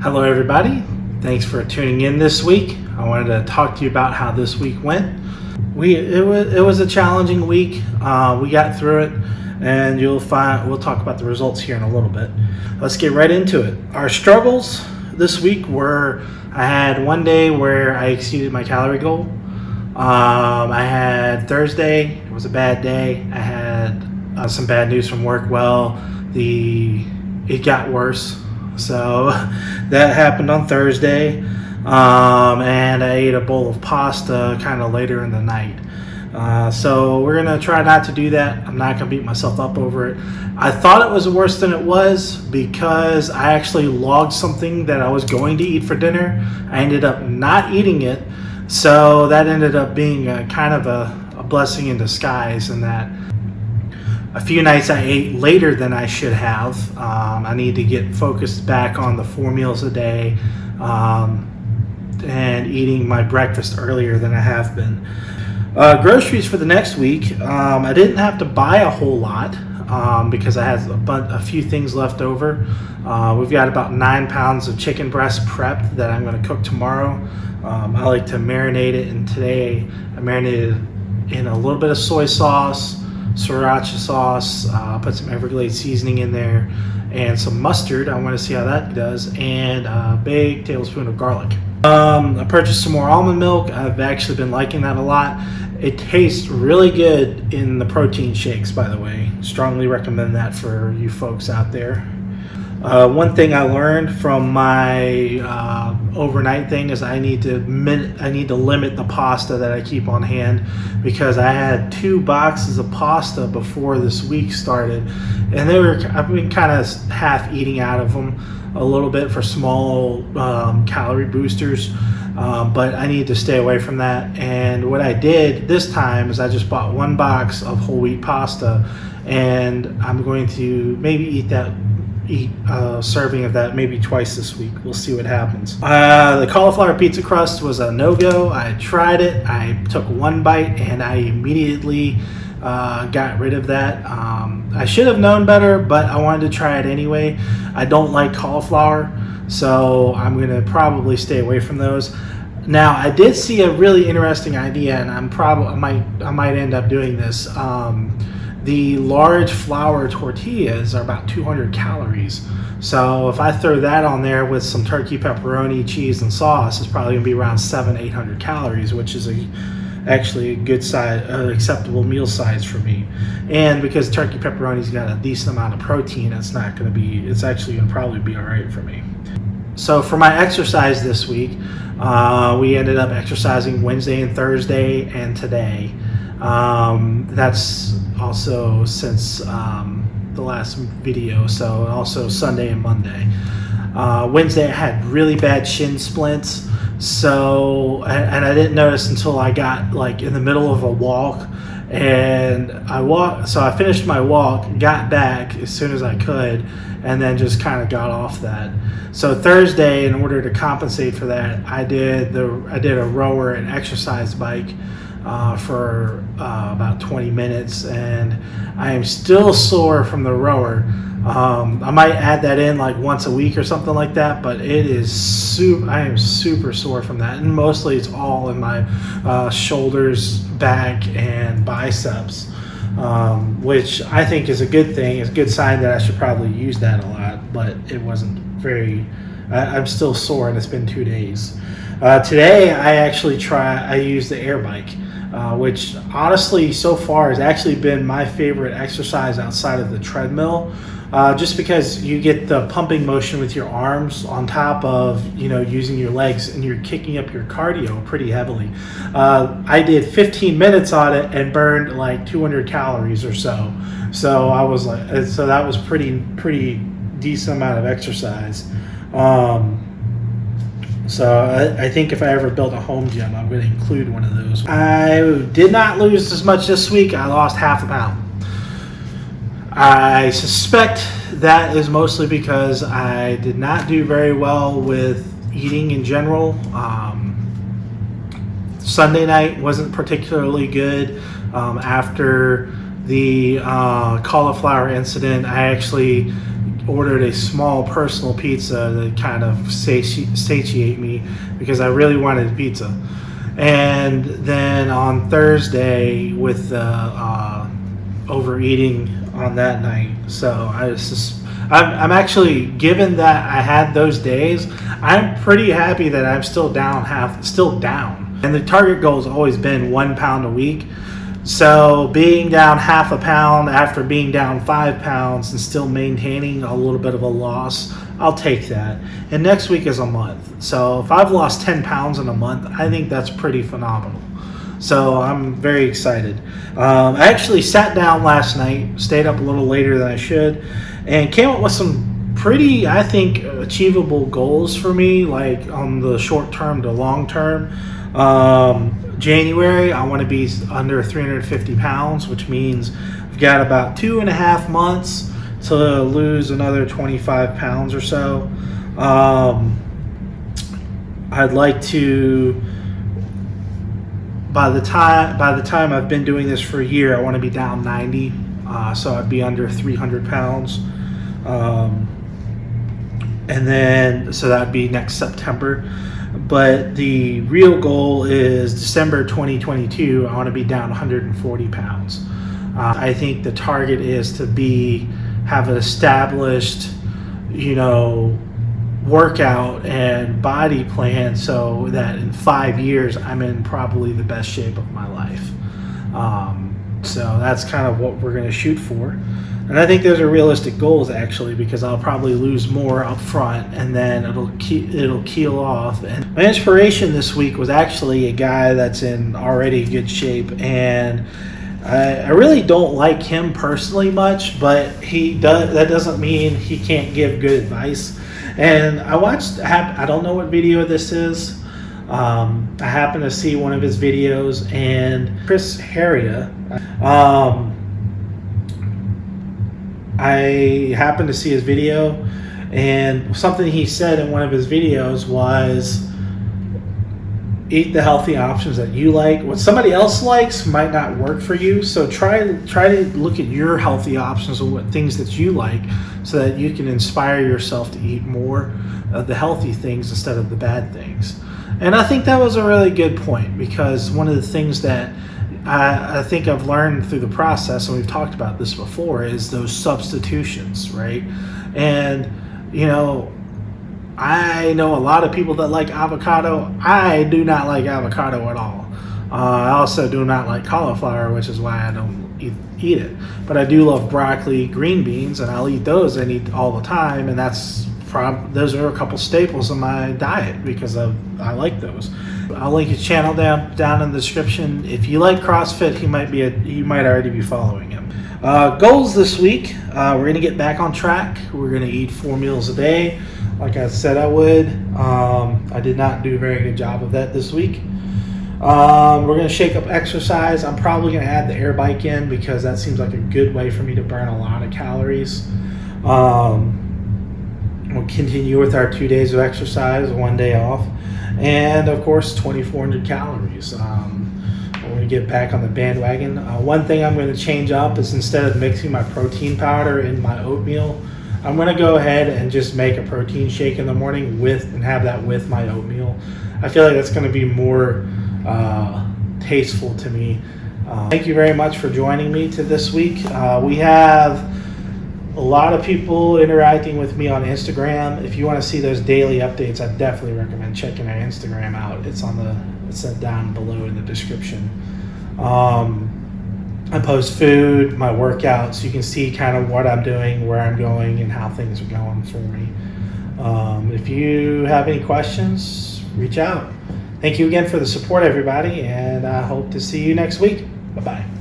Hello everybody, thanks for tuning in this week. I wanted to talk to you about how this week went. It was a challenging week. We got through it, and we'll talk about the results here in a little bit. Let's get right into it. Our struggles this week were, I had one day where I exceeded my calorie goal. I had Thursday, it was a bad day. I had some bad news from work. It got worse. So that happened on Thursday, and I ate a bowl of pasta kind of later in the night. So we're going to try not to do that. I'm not going to beat myself up over it. I thought it was worse than it was because I actually logged something that I was going to eat for dinner. I ended up not eating it, so that ended up being kind of a blessing in disguise in that a few nights I ate later than I should have. I need to get focused back on the 4 meals a day and eating my breakfast earlier than I have been. Groceries for the next week. I didn't have to buy a whole lot because I had a few things left over. We've got about 9 pounds of chicken breast prepped that I'm going to cook tomorrow. I like to marinate it, and today I marinated in a little bit of soy sauce, sriracha sauce, put some Everglades seasoning in there, and some mustard. I want to see how that does, and a big tablespoon of garlic. I purchased some more almond milk. I've actually been liking that a lot. It tastes really good in the protein shakes, by the way. Strongly recommend that for you folks out there. One thing I learned from my overnight thing is I need to limit the pasta that I keep on hand, because I had 2 boxes of pasta before this week started, and I've been kind of half eating out of them a little bit for small calorie boosters, but I need to stay away from that. And what I did this time is I just bought 1 box of whole wheat pasta, and I'm going to maybe eat a serving of that maybe twice this week. We'll see what happens. The cauliflower pizza crust was a no-go. I tried it. I took 1 bite and I immediately got rid of that. I should have known better, but I wanted to try it anyway. I don't like cauliflower, so I'm going to probably stay away from those. Now, I did see a really interesting idea, and I might end up doing this. The large flour tortillas are about 200 calories. So if I throw that on there with some turkey, pepperoni, cheese, and sauce, it's probably gonna be around 700-800 calories, which is actually a good size, acceptable meal size for me. And because turkey pepperoni's got a decent amount of protein, it's actually gonna probably be all right for me. So for my exercise this week, we ended up exercising Wednesday and Thursday and today. That's also since the last video, so also Sunday and Monday. Wednesday I had really bad shin splints, so and I didn't notice until I got like in the middle of a walk, and I finished my walk, got back as soon as I could, and then just kind of got off that. So Thursday, in order to compensate for that, I did a rower and exercise bike for about 20 minutes, and I am still sore from the rower. I might add that in like once a week or something like that, but I am super sore from that, and mostly it's all in my shoulders, back, and biceps, which I think is a good thing. It's a good sign that I should probably use that a lot, but it wasn't I'm still sore, and it's been 2 days. Today I used the air bike, which honestly so far has actually been my favorite exercise outside of the treadmill, just because you get the pumping motion with your arms on top of using your legs, and you're kicking up your cardio pretty heavily. I did 15 minutes on it and burned like 200 calories or so. So that was pretty decent amount of exercise. So I think if I ever build a home gym, I'm going to include one of those. I did not lose as much this week. I lost half a pound. I suspect that is mostly because I did not do very well with eating in general. Sunday night wasn't particularly good. After the cauliflower incident, I actually ordered a small personal pizza to kind of satiate me because I really wanted pizza. And then on Thursday with the overeating on that night, so I'm actually, given that I had those days, I'm pretty happy that I'm still down. And the target goal has always been 1 pound a week. So being down half a pound after being down 5 pounds and still maintaining a little bit of a loss, I'll take that. And next week is a month. So if I've lost 10 pounds in a month, I think that's pretty phenomenal. So I'm very excited. I actually sat down last night, stayed up a little later than I should, and came up with some pretty, I think, achievable goals for me, like on the short term to long term. January, I want to be under 350 pounds, which means I've got about 2.5 months to lose another 25 pounds or so. I'd like to, by the time I've been doing this for a year, I want to be down 90, so I'd be under 300 pounds. And then, so that'd be next September. But the real goal is December 2022, I want to be down 140 pounds. I think the target is to have an established, workout and body plan so that in 5 years I'm in probably the best shape of my life. So that's kind of what we're going to shoot for. And I think those are realistic goals, actually, because I'll probably lose more up front and then it'll keel off. And my inspiration this week was actually a guy that's in already good shape, and I really don't like him personally much, but that doesn't mean he can't give good advice. And I don't know what video this is. I happened to see one of his videos, and Chris Heria, I happened to see his video, and something he said in one of his videos was, eat the healthy options that you like. What somebody else likes might not work for you, so try to look at your healthy options and what things that you like, so that you can inspire yourself to eat more of the healthy things instead of the bad things. And I think that was a really good point, because one of the things that I think I've learned through the process, and we've talked about this before, is those substitutions, right? And, I know a lot of people that like avocado. I do not like avocado at all. I also do not like cauliflower, which is why I don't eat it. But I do love broccoli, green beans, and I'll eat those and eat all the time, and those are a couple staples in my diet because I like those. I'll link his channel down in the description. If you like CrossFit, you might already be following him. Goals this week: we're gonna get back on track. We're gonna eat 4 meals a day, like I said I would. I did not do a very good job of that this week. We're gonna shake up exercise. I'm probably gonna add the air bike in because that seems like a good way for me to burn a lot of calories. We'll continue with our 2 days of exercise, 1 day off, and of course 2,400 calories. We're going to get back on the bandwagon. One thing I'm going to change up is, instead of mixing my protein powder in my oatmeal, I'm going to go ahead and just make a protein shake in the morning and have that with my oatmeal. I feel like that's going to be more tasteful to me. Thank you very much for joining me this week. We have a lot of people interacting with me on Instagram. If you want to see those daily updates, I definitely recommend checking our Instagram out. It's down below in the description. I post food, my workouts. You can see kind of what I'm doing, where I'm going, and how things are going for me. If you have any questions, reach out. Thank you again for the support, everybody, and I hope to see you next week. Bye-bye.